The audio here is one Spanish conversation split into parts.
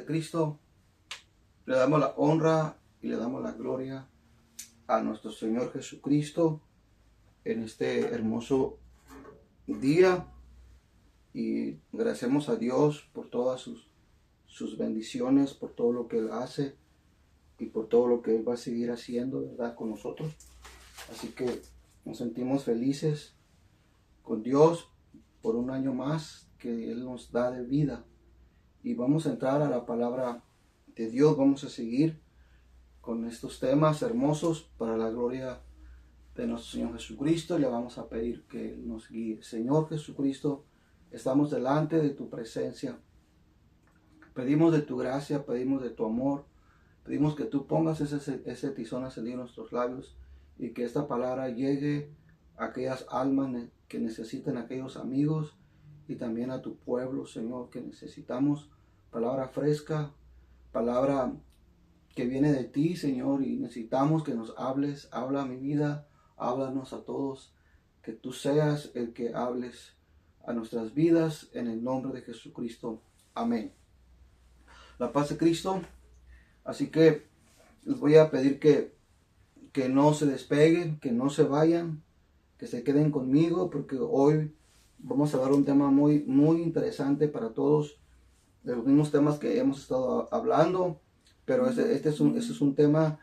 de Cristo, le damos la honra y le damos la gloria a nuestro Señor Jesucristo en este hermoso día, y agradecemos a Dios por todas sus bendiciones, por todo lo que Él hace y por todo lo que Él va a seguir haciendo, ¿verdad?, con nosotros. Así que nos sentimos felices con Dios por un año más que Él nos da de vida. Y vamos a entrar a la palabra de Dios. Vamos a seguir con estos temas hermosos para la gloria de nuestro Señor Jesucristo. Le vamos a pedir que Él nos guíe. Señor Jesucristo, estamos delante de tu presencia. Pedimos de tu gracia, pedimos de tu amor. Pedimos que tú pongas ese tizón encendido en nuestros labios y que esta palabra llegue a aquellas almas que necesitan, a aquellos amigos y también a tu pueblo, Señor, que necesitamos palabra fresca, palabra que viene de ti, Señor, y necesitamos que nos hables. Habla a mi vida, háblanos a todos, que tú seas el que hables a nuestras vidas, en el nombre de Jesucristo. Amén. La paz de Cristo. Así que les voy a pedir que no se despeguen, que no se vayan, que se queden conmigo, porque hoy vamos a dar un tema muy interesante para todos, de los mismos temas que hemos estado hablando, pero este es un tema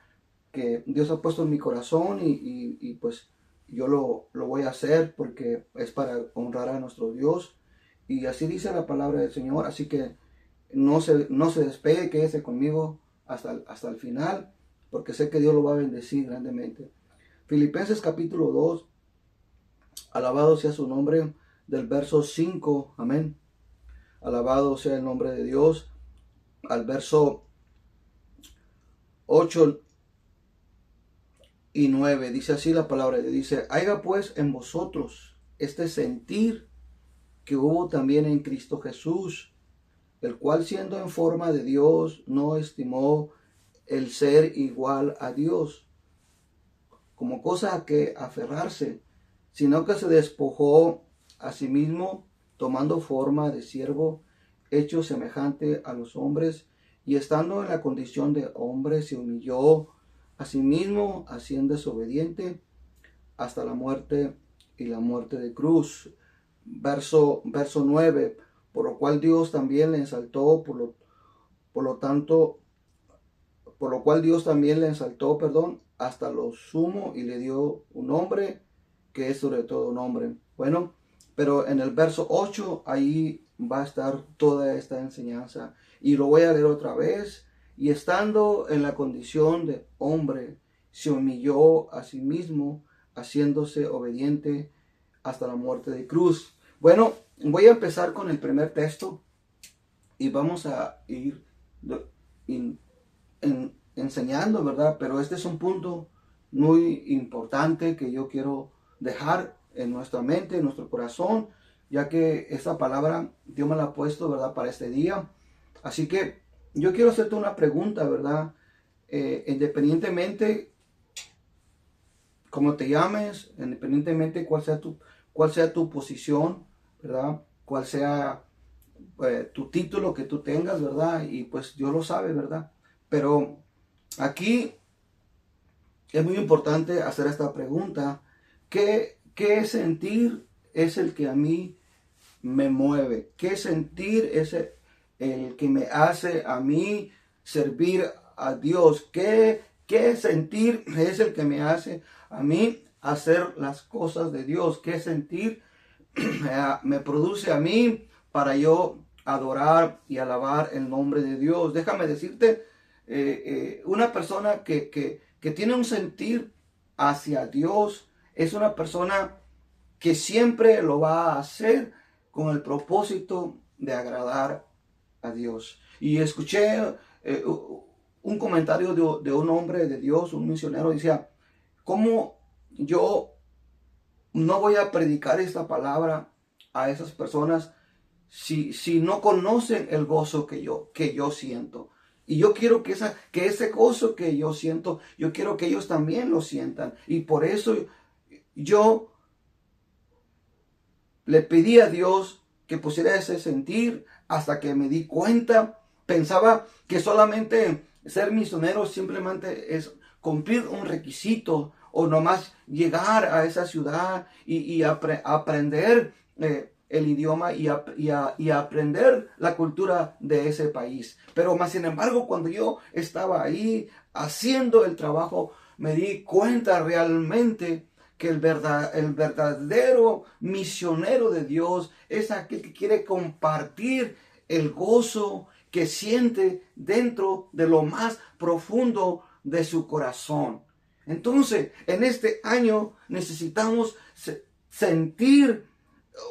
que Dios ha puesto en mi corazón y pues yo lo voy a hacer porque es para honrar a nuestro Dios, y así dice la palabra del Señor. Así que no se despegue, quédese conmigo hasta el final, porque sé que Dios lo va a bendecir grandemente. Filipenses capítulo 2, alabado sea su nombre, del verso 5, amén. Alabado sea el nombre de Dios. Al verso 8 y 9, dice así la palabra de Dios. Dice: haya pues en vosotros este sentir que hubo también en Cristo Jesús, el cual, siendo en forma de Dios, no estimó el ser igual a Dios como cosa a que aferrarse, sino que se despojó a sí mismo, tomando forma de siervo, hecho semejante a los hombres, y estando en la condición de hombre, se humilló a sí mismo, haciéndose obediente hasta la muerte, y la muerte de cruz. Verso 9, por lo cual Dios también le exaltó, por lo cual Dios también le exaltó, hasta lo sumo, y le dio un nombre que es sobre todo nombre. Bueno, pero en el verso 8, ahí va a estar toda esta enseñanza. Y lo voy a leer otra vez. Y estando en la condición de hombre, se humilló a sí mismo, haciéndose obediente hasta la muerte de cruz. Bueno, voy a empezar con el primer texto y vamos a ir enseñando, ¿verdad? Pero este es un punto muy importante que yo quiero dejar en nuestra mente, en nuestro corazón, ya que esta palabra Dios me la ha puesto, ¿verdad?, para este día. Así que yo quiero hacerte una pregunta, ¿verdad? Independientemente cómo te llames, independientemente cuál sea tu posición, ¿verdad?, cuál sea tu título que tú tengas, ¿verdad? Y pues Dios lo sabe, ¿verdad? Pero aquí es muy importante hacer esta pregunta: ¿qué sentir es el que a mí me mueve? ¿Qué sentir es el que me hace a mí servir a Dios? ¿Qué sentir es el que me hace a mí hacer las cosas de Dios? ¿Qué sentir me produce a mí para yo adorar y alabar el nombre de Dios? Déjame decirte, una persona que tiene un sentir hacia Dios es una persona que siempre lo va a hacer con el propósito de agradar a Dios. Y escuché un comentario de un hombre de Dios, un misionero, decía: ¿cómo yo no voy a predicar esta palabra a esas personas si no conocen el gozo que yo siento? Y yo quiero que ese gozo que yo siento, yo quiero que ellos también lo sientan. Y por eso yo le pedí a Dios que pusiera ese sentir, hasta que me di cuenta Pensaba que solamente ser misionero simplemente es cumplir un requisito o nomás llegar a esa ciudad y aprender el idioma y aprender la cultura de ese país. Pero más sin embargo, cuando yo estaba ahí haciendo el trabajo, me di cuenta realmente que el verdadero misionero de Dios es aquel que quiere compartir el gozo que siente dentro de lo más profundo de su corazón. Entonces, en este año necesitamos sentir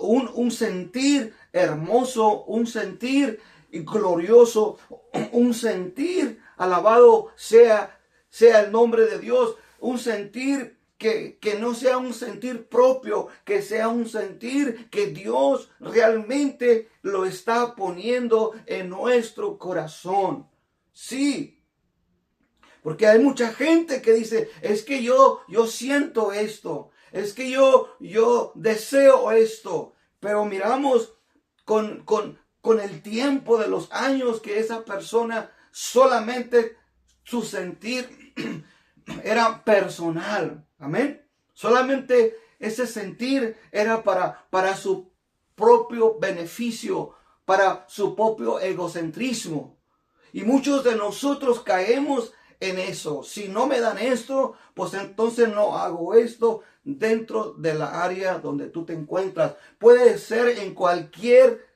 un sentir hermoso, un sentir glorioso, un sentir alabado sea el nombre de Dios, un sentir que no sea un sentir propio, que sea un sentir que Dios realmente lo está poniendo en nuestro corazón. Sí, porque hay mucha gente que dice, es que yo siento esto, es que yo deseo esto, pero miramos con el tiempo de los años que esa persona solamente su sentir era personal. Amén. Solamente ese sentir era para su propio beneficio, para su propio egocentrismo. Y muchos de nosotros caemos en eso. Si no me dan esto, pues entonces no hago esto dentro de la área donde tú te encuentras. Puede ser en cualquier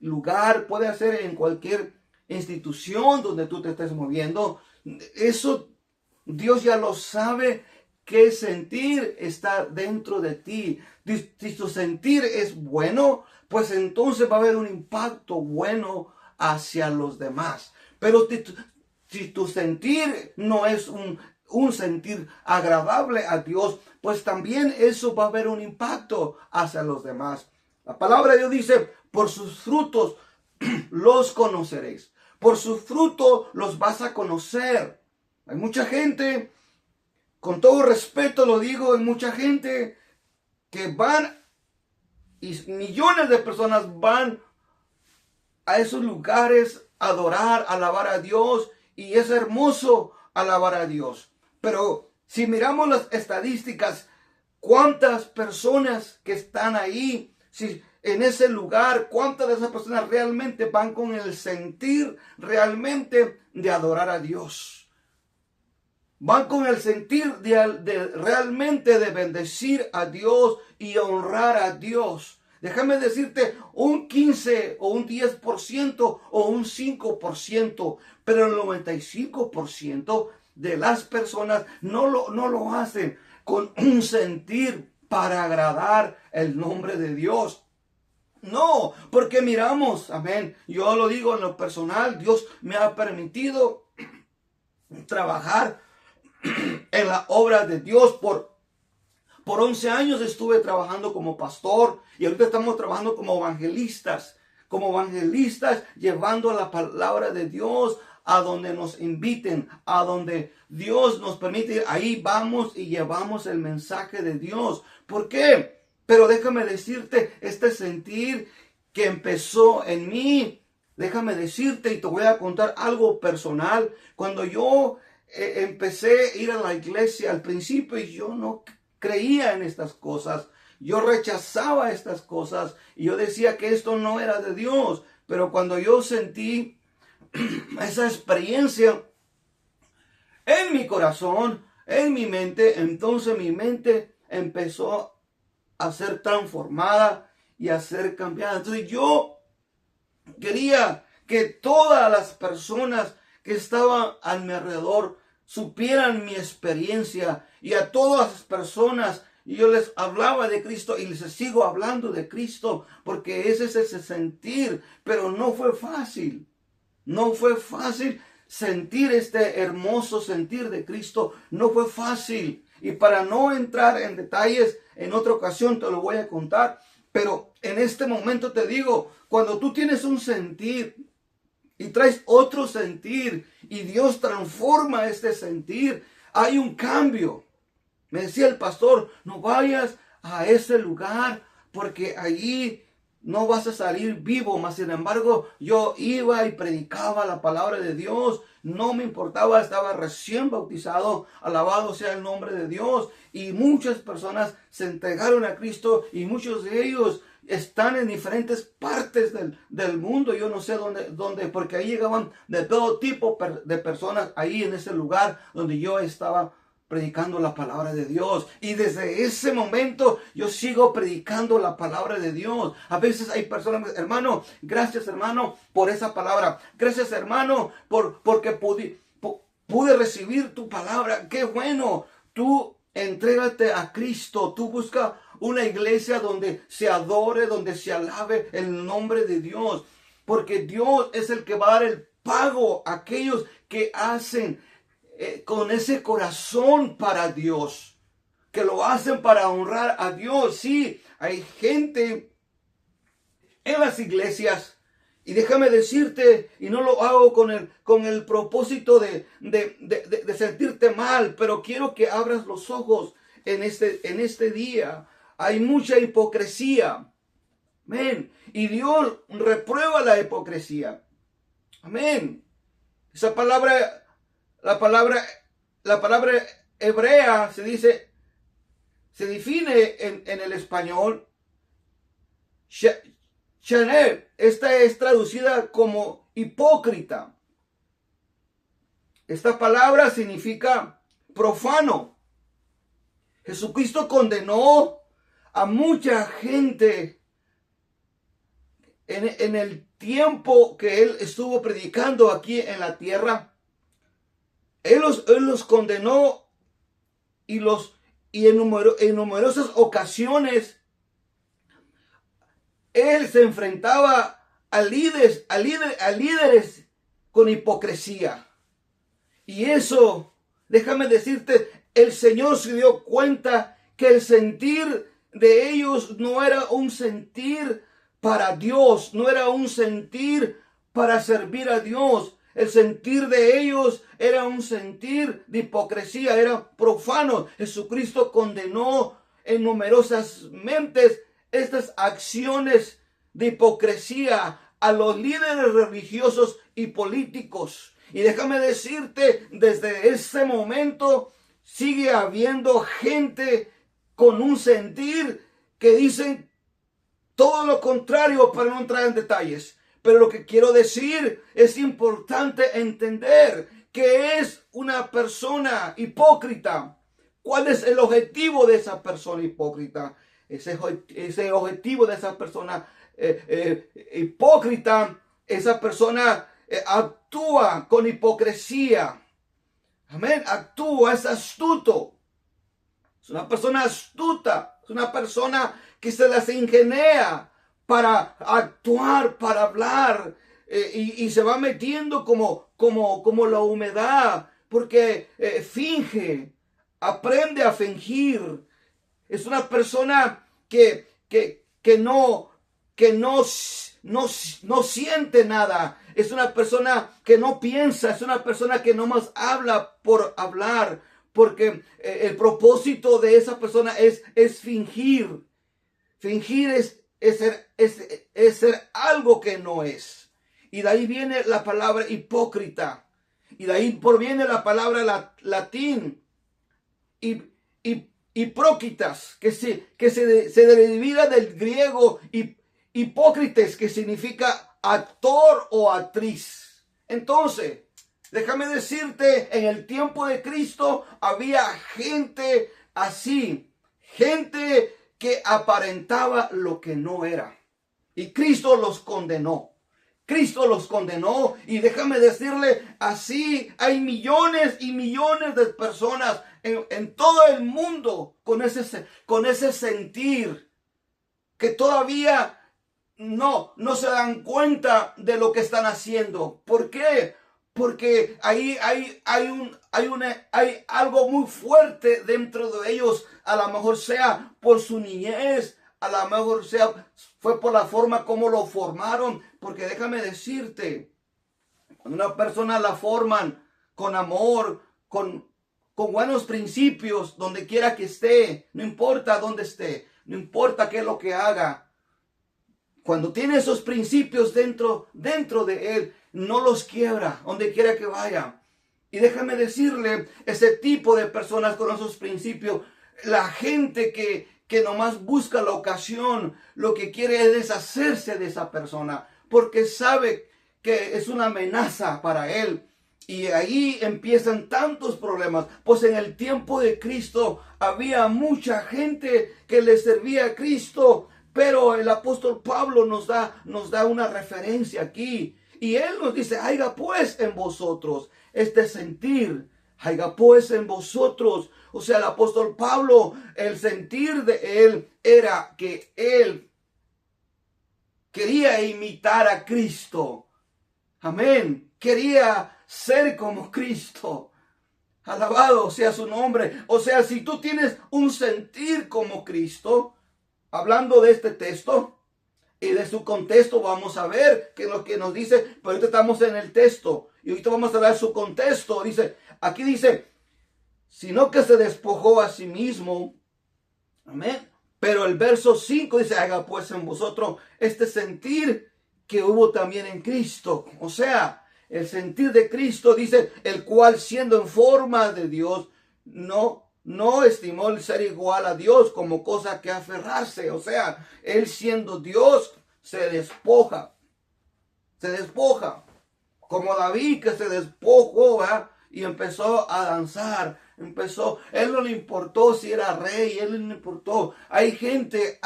lugar, puede ser en cualquier institución donde tú te estés moviendo. Eso Dios ya lo sabe, qué sentir está dentro de ti. Si tu sentir es bueno, pues entonces va a haber un impacto bueno hacia los demás. Pero si tu sentir no es un sentir agradable a Dios, pues también eso va a haber un impacto hacia los demás. La palabra de Dios dice, por sus frutos los conoceréis. Por sus frutos los vas a conocer. Hay mucha gente, con todo respeto lo digo, hay mucha gente que van, y millones de personas van a esos lugares a adorar, a alabar a Dios, y es hermoso alabar a Dios. Pero si miramos las estadísticas, ¿cuántas personas que están ahí, si en ese lugar, cuántas de esas personas realmente van con el sentir realmente de adorar a Dios? Van con el sentir de realmente de bendecir a Dios y honrar a Dios. Déjame decirte, un 15 o un 10% o un 5%, pero el 95% de las personas no lo hacen con un sentir para agradar el nombre de Dios. No, porque miramos, amén, yo lo digo en lo personal, Dios me ha permitido trabajar en la obra de Dios. Por 11 años estuve trabajando como pastor y ahorita estamos trabajando como evangelistas llevando la palabra de Dios a donde nos inviten, a donde Dios nos permite ir. Ahí vamos y llevamos el mensaje de Dios. ¿Por qué? Pero déjame decirte, este sentir que empezó en mí, déjame decirte y te voy a contar algo personal. Cuando yo empecé a ir a la iglesia al principio y yo no creía en estas cosas. Yo rechazaba estas cosas y yo decía que esto no era de Dios. Pero cuando yo sentí esa experiencia en mi corazón, en mi mente, entonces mi mente empezó a ser transformada y a ser cambiada. Entonces yo quería que todas las personas que estaban a mi alrededor supieran mi experiencia, y a todas las personas yo les hablaba de Cristo y les sigo hablando de Cristo, porque ese es ese sentir. Pero no fue fácil, no fue fácil sentir este hermoso sentir de Cristo, no fue fácil. Y para no entrar en detalles, en otra ocasión te lo voy a contar, pero en este momento te digo, cuando tú tienes un sentir y traes otro sentir y Dios transforma este sentir, hay un cambio. Me decía el pastor, no vayas a ese lugar porque allí no vas a salir vivo. Mas sin embargo, yo iba y predicaba la palabra de Dios. No me importaba, estaba recién bautizado. Alabado sea el nombre de Dios. Y muchas personas se entregaron a Cristo y muchos de ellos están en diferentes partes del mundo. Yo no sé dónde, porque ahí llegaban de todo tipo de personas ahí en ese lugar donde yo estaba predicando la palabra de Dios. Y desde ese momento yo sigo predicando la palabra de Dios. A veces hay personas, hermano, gracias hermano por esa palabra. Gracias hermano porque pude recibir tu palabra. Qué bueno. Tú entrégate a Cristo. Tú busca una iglesia donde se adore, donde se alabe el nombre de Dios. Porque Dios es el que va a dar el pago a aquellos que hacen con ese corazón para Dios, que lo hacen para honrar a Dios. Sí, hay gente en las iglesias, y déjame decirte, y no lo hago con el propósito de sentirte mal, pero quiero que abras los ojos en este día. Hay mucha hipocresía. Amén. Y Dios reprueba la hipocresía. Amén. Esa palabra, la palabra hebrea se define en el español. Chanel, esta es traducida como hipócrita. Esta palabra significa profano. Jesucristo condenó a mucha gente en el tiempo que Él estuvo predicando aquí en la tierra. Él los condenó y en numerosas ocasiones Él se enfrentaba a líderes con hipocresía. Y eso, déjame decirte, el Señor se dio cuenta que el sentir de ellos no era un sentir para Dios, no era un sentir para servir a Dios. El sentir de ellos era un sentir de hipocresía, era profano. Jesucristo condenó en numerosas mentes estas acciones de hipocresía a los líderes religiosos y políticos. Y déjame decirte, desde ese momento sigue habiendo gente con un sentir que dicen todo lo contrario, para no entrar en detalles. Pero lo que quiero decir, es importante entender que es una persona hipócrita. ¿Cuál es el objetivo de esa persona hipócrita? Ese objetivo de esa persona hipócrita, esa persona actúa con hipocresía. Amén, actúa, es astuto. Es una persona astuta, es una persona que se las ingenia para actuar, para hablar, y se va metiendo como la humedad, porque finge, aprende a fingir. Es una persona que no siente nada. Es una persona que no piensa. Es una persona que no más habla por hablar. Porque el propósito de esa persona es fingir. Fingir es ser algo que no es. Y de ahí viene la palabra hipócrita. Y de ahí proviene la palabra latín. Hipócritas, que se deriva del griego hipócrites, que significa actor o actriz. Entonces, déjame decirte, en el tiempo de Cristo había gente así, gente que aparentaba lo que no era. Y Cristo los condenó. Cristo los condenó, y déjame decirle, así hay millones y millones de personas en todo el mundo con ese sentir, que todavía no se dan cuenta de lo que están haciendo. ¿Por qué? Porque ahí hay algo muy fuerte dentro de ellos. A lo mejor sea por su niñez, a lo mejor fue por la forma como lo formaron. Porque déjame decirte, cuando una persona la forman con amor, con buenos principios, donde quiera que esté, no importa dónde esté, no importa qué es lo que haga, cuando tiene esos principios dentro de él, no los quiebra donde quiera que vaya. Y déjame decirle, ese tipo de personas con esos principios, la gente que nomás busca la ocasión, lo que quiere es deshacerse de esa persona, porque sabe que es una amenaza para él. Y ahí empiezan tantos problemas. Pues en el tiempo de Cristo había mucha gente que le servía a Cristo, pero el apóstol Pablo nos da una referencia aquí. Y él nos dice, haya pues en vosotros este sentir, haya pues en vosotros. O sea, el apóstol Pablo, el sentir de él era que él quería imitar a Cristo. Amén. Quería ser como Cristo. Alabado sea su nombre. O sea, si tú tienes un sentir como Cristo, hablando de este texto y de su contexto, vamos a ver qué es lo que nos dice. Pero ahorita estamos en el texto y ahorita vamos a ver su contexto. Aquí dice, sino que se despojó a sí mismo. Amén. Pero el verso 5 dice, haga pues en vosotros este sentir que hubo también en Cristo. O sea, el sentir de Cristo dice, el cual siendo en forma de Dios, no estimó el ser igual a Dios como cosa que aferrarse. O sea, él siendo Dios se despoja. Se despoja. Como David que se despojó, ¿verdad? Y empezó a danzar. Él no le importó si era rey, él no le importó. Hay gente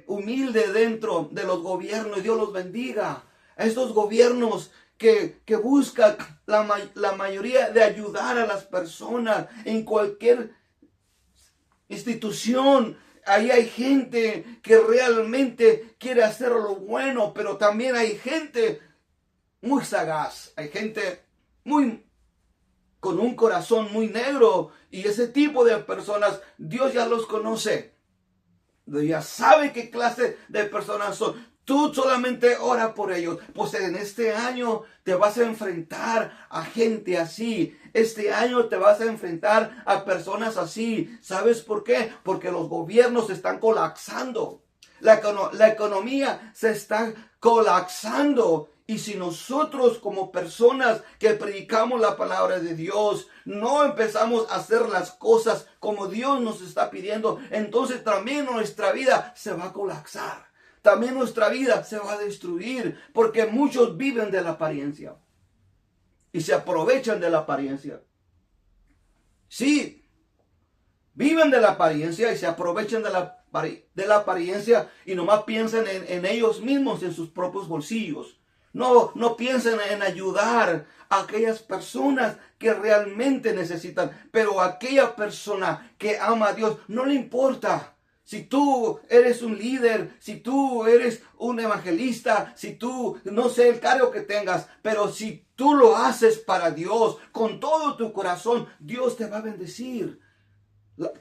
humilde dentro de los gobiernos y Dios los bendiga. A estos gobiernos que buscan la mayoría de ayudar a las personas en cualquier institución. Ahí hay gente que realmente quiere hacer lo bueno, pero también hay gente muy sagaz, hay gente con un corazón muy negro, y ese tipo de personas Dios ya los conoce. Dios ya sabe qué clase de personas son. Tú solamente ora por ellos. Pues en este año te vas a enfrentar a gente así. Este año te vas a enfrentar a personas así. ¿Sabes por qué? Porque los gobiernos están colapsando. La economía se está colapsando. Y si nosotros como personas que predicamos la palabra de Dios no empezamos a hacer las cosas como Dios nos está pidiendo, entonces también nuestra vida se va a colapsar. También nuestra vida se va a destruir, porque muchos viven de la apariencia y se aprovechan de la apariencia. Sí, viven de la apariencia y se aprovechan de la apariencia y nomás piensan en ellos mismos, en sus propios bolsillos. No piensen en ayudar a aquellas personas que realmente necesitan. Pero a aquella persona que ama a Dios no le importa. Si tú eres un líder, si tú eres un evangelista, si tú, no sé el cargo que tengas, pero si tú lo haces para Dios, con todo tu corazón, Dios te va a bendecir.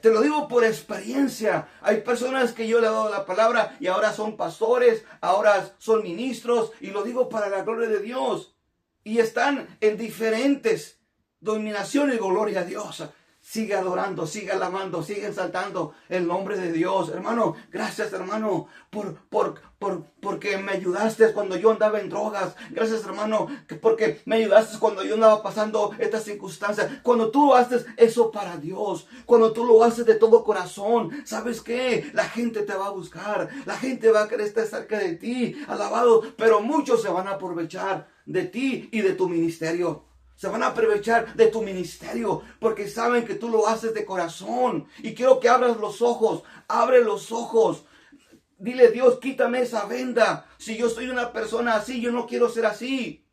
Te lo digo por experiencia. Hay personas que yo le he dado la palabra y ahora son pastores, ahora son ministros, y lo digo para la gloria de Dios. Y están en diferentes dominaciones, gloria a Dios. Sigue adorando, sigue alabando, sigue exaltando el nombre de Dios. Hermano, gracias hermano porque me ayudaste cuando yo andaba en drogas. Gracias hermano porque me ayudaste cuando yo andaba pasando estas circunstancias. Cuando tú haces eso para Dios, cuando tú lo haces de todo corazón, ¿sabes qué? La gente te va a buscar, la gente va a querer estar cerca de ti, alabado. Pero muchos se van a aprovechar de ti y de tu ministerio. Se van a aprovechar de tu ministerio porque saben que tú lo haces de corazón. Y quiero que abras los ojos. Abre los ojos. Dile, Dios, quítame esa venda. Si yo soy una persona así, yo no quiero ser así.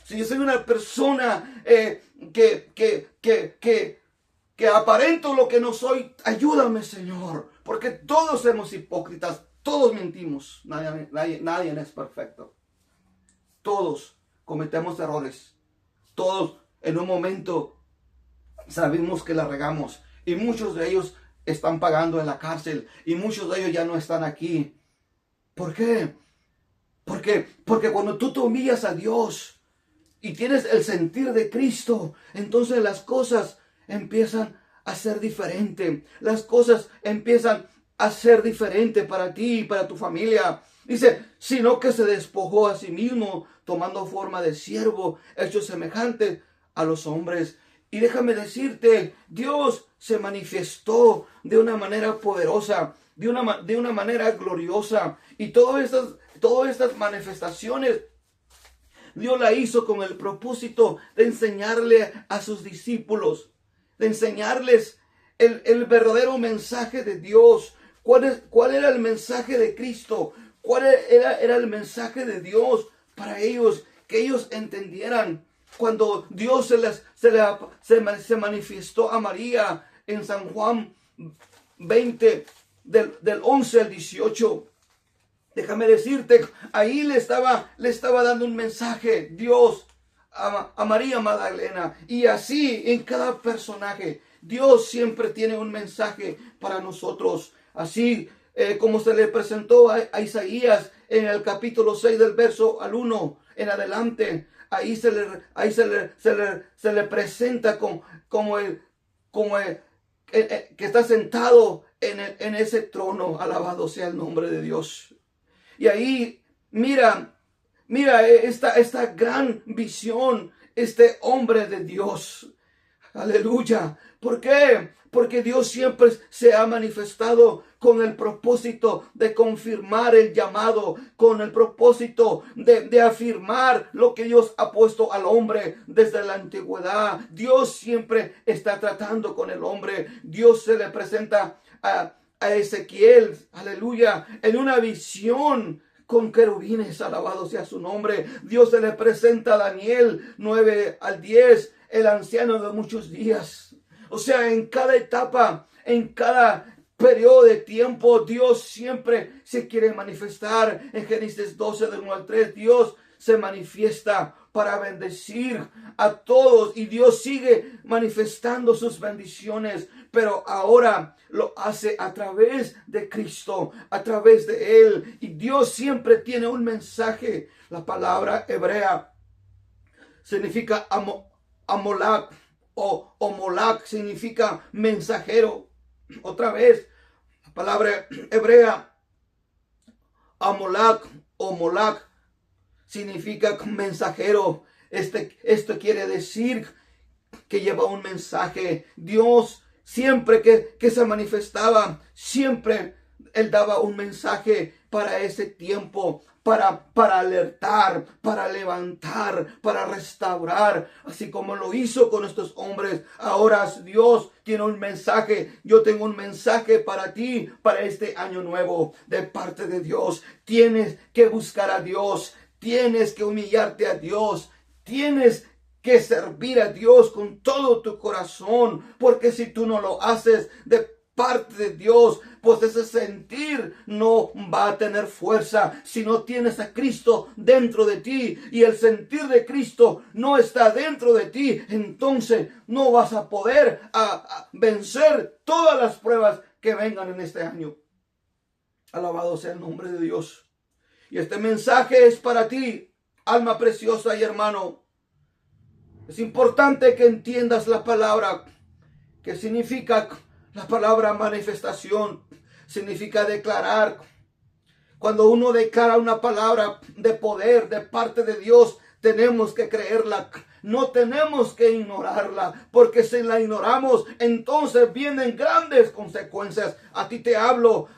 Si yo soy una persona que aparento lo que no soy, ayúdame, Señor. Porque todos somos hipócritas. Todos mentimos. Nadie es perfecto. Todos cometemos errores. Todos en un momento sabemos que la regamos, y muchos de ellos están pagando en la cárcel y muchos de ellos ya no están aquí. ¿Por qué? Porque cuando tú te humillas a Dios y tienes el sentir de Cristo, entonces las cosas empiezan a ser diferentes. Las cosas empiezan a ser diferente para ti y para tu familia. Dice, sino que se despojó a sí mismo, tomando forma de siervo, hecho semejante a los hombres. Y déjame decirte, Dios se manifestó de una manera poderosa, de una manera gloriosa. Y todas estas manifestaciones Dios la hizo con el propósito de enseñarle a sus discípulos, de enseñarles el verdadero mensaje de Dios. ¿Cuál era el mensaje de Cristo? ¿Cuál era el mensaje de Dios para ellos? Que ellos entendieran. Cuando Dios se manifestó a María en San Juan 20, del 11 al 18. Déjame decirte, ahí le estaba dando un mensaje Dios a María Magdalena. Y así en cada personaje, Dios siempre tiene un mensaje para nosotros. Así como se le presentó a Isaías en el capítulo 6 del verso al 1 en adelante. Ahí se le presenta como el que está sentado en ese trono. Alabado sea el nombre de Dios. Y ahí, mira esta gran visión, este hombre de Dios. Aleluya. ¿Por qué? Porque Dios siempre se ha manifestado con el propósito de confirmar el llamado, con el propósito de afirmar lo que Dios ha puesto al hombre desde la antigüedad. Dios siempre está tratando con el hombre. Dios se le presenta a Ezequiel, aleluya, en una visión con querubines, alabado sea su nombre. Dios se le presenta a Daniel 9 al 10, el anciano de muchos días. O sea, en cada etapa, en cada periodo de tiempo, Dios siempre se quiere manifestar. En Génesis 12 del 1 al 3, Dios se manifiesta para bendecir a todos y Dios sigue manifestando sus bendiciones, pero ahora lo hace a través de Cristo, a través de Él. Y Dios siempre tiene un mensaje. La palabra hebrea significa amolak o omolak, significa mensajero. Otra vez, la palabra hebrea amolak o molak significa mensajero. Esto quiere decir que lleva un mensaje. Dios siempre que se manifestaba, siempre Él daba un mensaje para ese tiempo, para alertar, para levantar, para restaurar, así como lo hizo con estos hombres. Ahora Dios tiene un mensaje. Yo tengo un mensaje para ti, para este año nuevo, de parte de Dios. Tienes que buscar a Dios, tienes que humillarte a Dios, tienes que servir a Dios con todo tu corazón, porque si tú no lo haces de parte de Dios, pues ese sentir no va a tener fuerza si no tienes a Cristo dentro de ti, y el sentir de Cristo no está dentro de ti. Entonces no vas a poder vencer todas las pruebas que vengan en este año. Alabado sea el nombre de Dios. Y este mensaje es para ti, alma preciosa y hermano. Es importante que entiendas la palabra, que significa la palabra manifestación. Significa declarar. Cuando uno declara una palabra de poder de parte de Dios, tenemos que creerla. No tenemos que ignorarla, porque si la ignoramos, entonces vienen grandes consecuencias. A ti te hablo,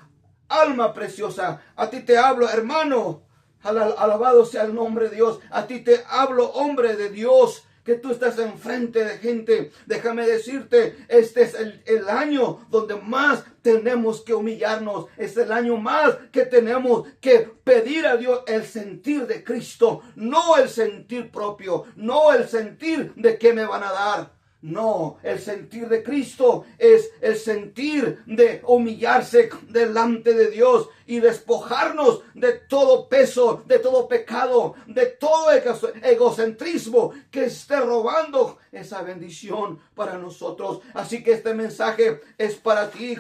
alma preciosa. A ti te hablo, hermano. Alabado sea el nombre de Dios. A ti te hablo, hombre de Dios, que tú estás enfrente de gente. Déjame decirte, este es el año donde más tenemos que humillarnos. Es el año más que tenemos que pedir a Dios el sentir de Cristo, no el sentir propio, no el sentir de qué me van a dar. No, el sentir de Cristo es el sentir de humillarse delante de Dios y despojarnos de todo peso, de todo pecado, de todo egocentrismo que esté robando esa bendición para nosotros. Así que este mensaje es para ti,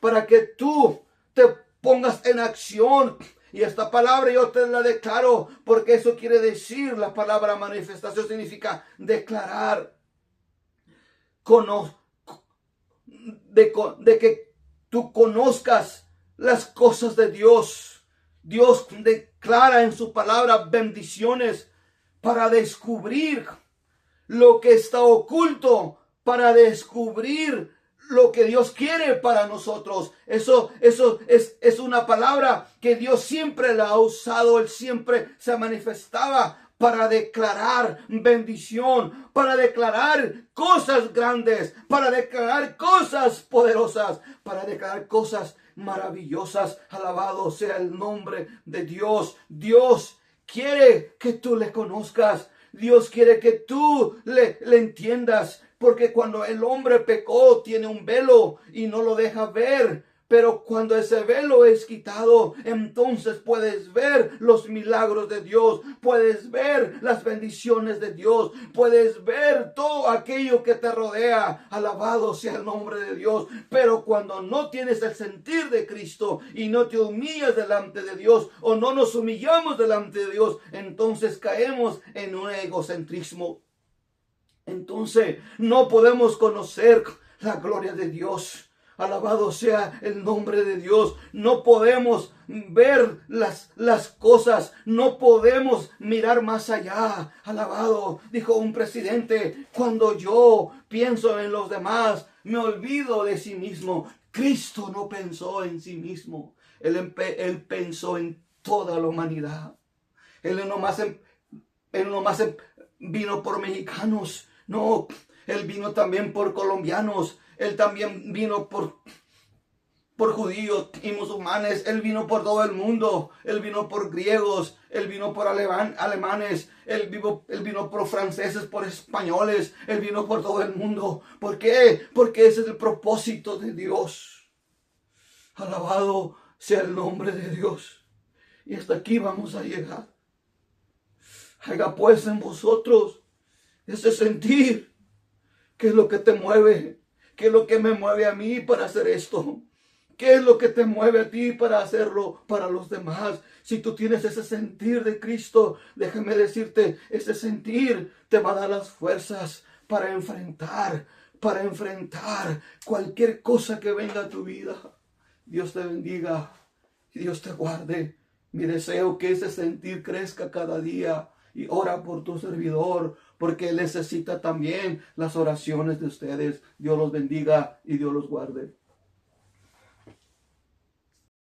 para que tú te pongas en acción. Y esta palabra yo te la declaro, porque eso quiere decir, la palabra manifestación significa declarar. De que tú conozcas las cosas de Dios. Dios declara en su palabra bendiciones para descubrir lo que está oculto, para descubrir lo que Dios quiere para nosotros. Eso es una palabra que Dios siempre la ha usado. Él siempre se manifestaba para declarar bendición, para declarar cosas grandes, para declarar cosas poderosas, para declarar cosas maravillosas. Alabado sea el nombre de Dios. Dios quiere que tú le conozcas. Dios quiere que tú le entiendas. Porque cuando el hombre pecó, tiene un velo y no lo deja ver. Pero cuando ese velo es quitado, entonces puedes ver los milagros de Dios. Puedes ver las bendiciones de Dios. Puedes ver todo aquello que te rodea. Alabado sea el nombre de Dios. Pero cuando no tienes el sentir de Cristo y no te humillas delante de Dios, o no nos humillamos delante de Dios, entonces caemos en un egocentrismo. Entonces no podemos conocer la gloria de Dios. Alabado sea el nombre de Dios. No podemos ver las cosas. No podemos mirar más allá. Alabado. Dijo un presidente: cuando yo pienso en los demás, me olvido de sí mismo. Cristo no pensó en sí mismo. Él pensó en toda la humanidad. Él no más vino por mexicanos. No, Él vino también por colombianos. Él también vino por judíos y musulmanes. Él vino por todo el mundo. Él vino por griegos. Él vino por alemanes. Él vino por franceses, por españoles. Él vino por todo el mundo. ¿Por qué? Porque ese es el propósito de Dios. Alabado sea el nombre de Dios. Y hasta aquí vamos a llegar. Haga pues en vosotros ese sentir. ¿Qué es lo que te mueve? ¿Qué es lo que me mueve a mí para hacer esto? ¿Qué es lo que te mueve a ti para hacerlo para los demás? Si tú tienes ese sentir de Cristo, déjame decirte, ese sentir te va a dar las fuerzas para enfrentar cualquier cosa que venga a tu vida. Dios te bendiga y Dios te guarde. Mi deseo que ese sentir crezca cada día. Y ora por tu servidor, porque él necesita también las oraciones de ustedes. Dios los bendiga y Dios los guarde.